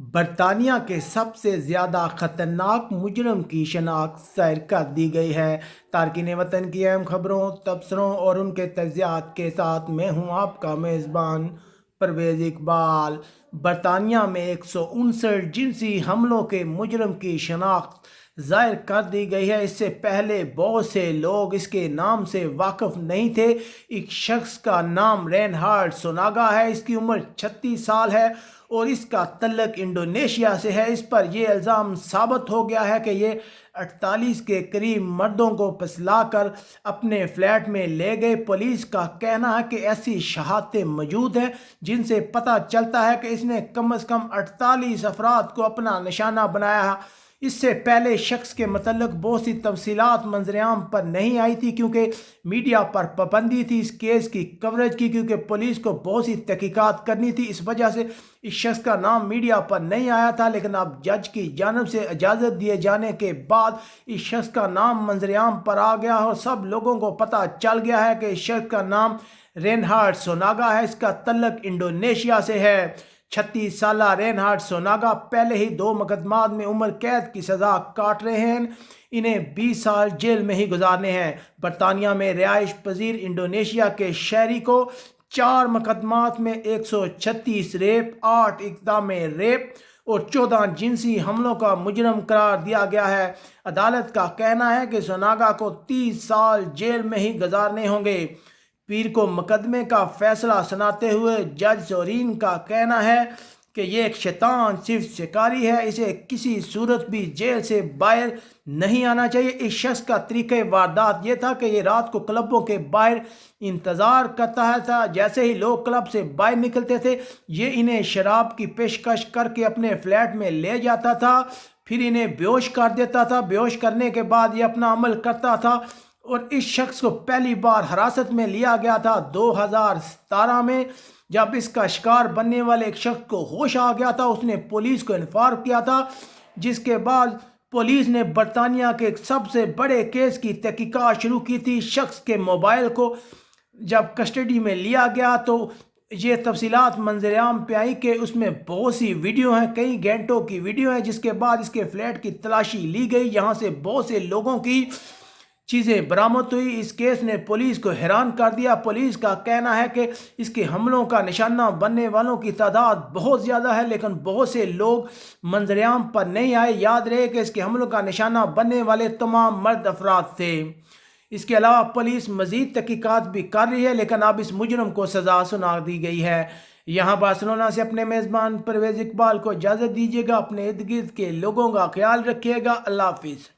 برطانیہ کے سب سے زیادہ خطرناک مجرم کی شناخت ظاہر کر دی گئی ہے۔ تارکین وطن کی اہم خبروں، تبصروں اور ان کے تجزیات کے ساتھ میں ہوں آپ کا میزبان پرویز اقبال۔ برطانیہ میں 159 جنسی حملوں کے مجرم کی شناخت ظاہر کر دی گئی ہے۔ اس سے پہلے بہت سے لوگ اس کے نام سے واقف نہیں تھے۔ ایک شخص کا نام رینہارڈ سوناگا ہے، اس کی عمر 36 سال ہے اور اس کا تعلق انڈونیشیا سے ہے۔ اس پر یہ الزام ثابت ہو گیا ہے کہ یہ 48 کے قریب مردوں کو پھسلا کر اپنے فلیٹ میں لے گئے۔ پولیس کا کہنا ہے کہ ایسی شہادتیں موجود ہیں جن سے پتہ چلتا ہے کہ اس نے کم از کم 48 افراد کو اپنا نشانہ بنایا ہے۔ اس سے پہلے شخص کے متعلق بہت سی تفصیلات منظر عام پر نہیں آئی تھی کیونکہ میڈیا پر پابندی تھی اس کیس کی کوریج کی، کیونکہ پولیس کو بہت سی تحقیقات کرنی تھی۔ اس وجہ سے اس شخص کا نام میڈیا پر نہیں آیا تھا، لیکن اب جج کی جانب سے اجازت دیے جانے کے بعد اس شخص کا نام منظر عام پر آ گیا اور سب لوگوں کو پتہ چل گیا ہے کہ اس شخص کا نام رینہارڈ سوناگا ہے۔ اس کا تعلق انڈونیشیا سے ہے۔ 36 سالہ رینہارڈ سوناگا پہلے ہی 2 مقدمات میں عمر قید کی سزا کاٹ رہے ہیں۔ انہیں 20 سال جیل میں ہی گزارنے ہیں۔ برطانیہ میں رہائش پذیر انڈونیشیا کے شہری کو 4 مقدمات میں 136 ریپ، 8 اقدام ریپ اور 14 جنسی حملوں کا مجرم قرار دیا گیا ہے۔ عدالت کا کہنا ہے کہ سوناگا کو 30 سال جیل میں ہی گزارنے ہوں گے۔ پیر کو مقدمے کا فیصلہ سناتے ہوئے جج سورین کا کہنا ہے کہ یہ ایک شیطان صرف شکاری ہے، اسے کسی صورت بھی جیل سے باہر نہیں آنا چاہیے۔ اس شخص کا طریقہ واردات یہ تھا کہ یہ رات کو کلبوں کے باہر انتظار کرتا تھا۔ جیسے ہی لوگ کلب سے باہر نکلتے تھے، یہ انہیں شراب کی پیشکش کر کے اپنے فلیٹ میں لے جاتا تھا، پھر انہیں بیہوش کر دیتا تھا۔ بیہوش کرنے کے بعد یہ اپنا عمل کرتا تھا اور اس شخص کو پہلی بار حراست میں لیا گیا تھا 2017 میں، جب اس کا شکار بننے والے ایک شخص کو ہوش آ گیا تھا۔ اس نے پولیس کو انفارم کیا تھا، جس کے بعد پولیس نے برطانیہ کے ایک سب سے بڑے کیس کی تحقیقات شروع کی تھی۔ شخص کے موبائل کو جب کسٹڈی میں لیا گیا تو یہ تفصیلات منظر عام پہ آئی کہ اس میں بہت سی ویڈیو ہیں، کئی گھنٹوں کی ویڈیو ہیں، جس کے بعد اس کے فلیٹ کی تلاشی لی گئی۔ یہاں سے بہت سے لوگوں کی چیزیں برآمد ہوئی۔ اس کیس نے پولیس کو حیران کر دیا۔ پولیس کا کہنا ہے کہ اس کے حملوں کا نشانہ بننے والوں کی تعداد بہت زیادہ ہے، لیکن بہت سے لوگ منظر عام پر نہیں آئے۔ یاد رہے کہ اس کے حملوں کا نشانہ بننے والے تمام مرد افراد تھے۔ اس کے علاوہ پولیس مزید تحقیقات بھی کر رہی ہے، لیکن اب اس مجرم کو سزا سنا دی گئی ہے۔ یہاں بارسلونا سے اپنے میزبان پرویز اقبال کو اجازت دیجیے گا۔ اپنے ارد گرد کے لوگوں کا خیال رکھیے گا۔ اللہ حافظ۔